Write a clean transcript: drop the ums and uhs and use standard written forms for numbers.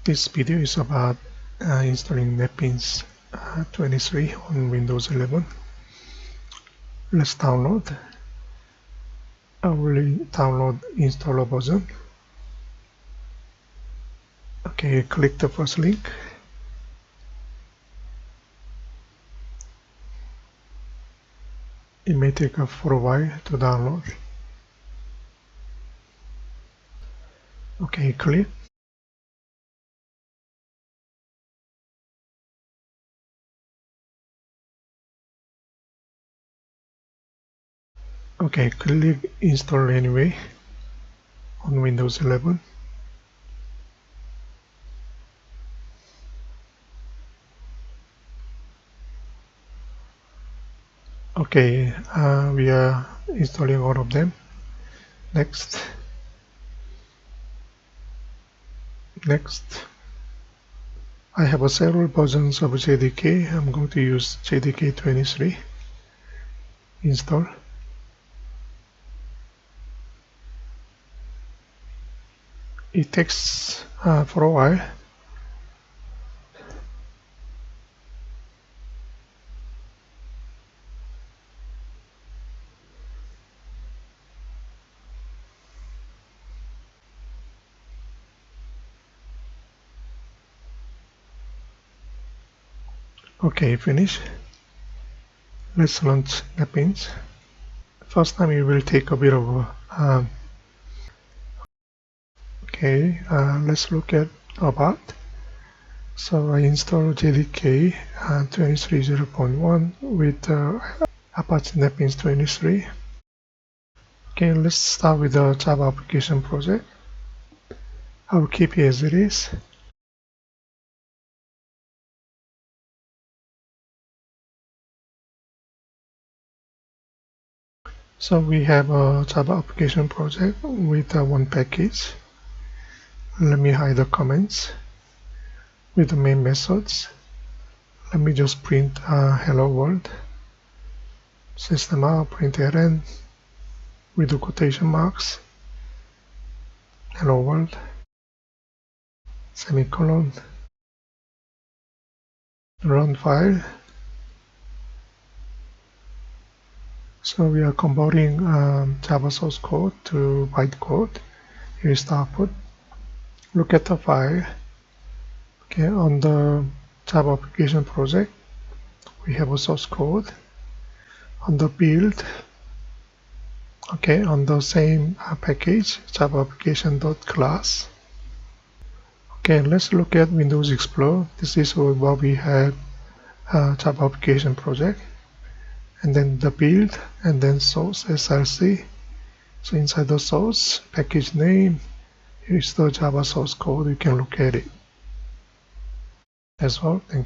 This video is about installing NetBeans 23 on Windows 11. Let's download. I will download installer version. Okay, click the first link. It may take for a while to download. Okay, click. Okay, click install anyway on Windows 11. Okay, we are installing all of them. Next. I have several versions of JDK. I'm going to use JDK 23. Install. It takes for a while. Okay, finish. Let's launch NetBeans. First time it will take a bit of okay, let's look at about. So I installed JDK 23.0.1 with Apache NetBeans 23. Okay, let's start with the Java application project. I will keep it as it is. So we have a Java application project with one package. Let me hide the comments. With the main methods, let me just print hello world. System out, println with the quotation marks. Hello world. Semicolon. Run file. So we are converting Java source code to bytecode. Here is the output. Look at the file. Okay, on the Java application project, we have a source code. On the build, okay, on the same package, Java application.class. Okay, let's look at Windows Explorer. This is what we have Java application project. And then the build, and then source src. So inside the source, package name, here's the Java source code. You can look at it as well. Thank you.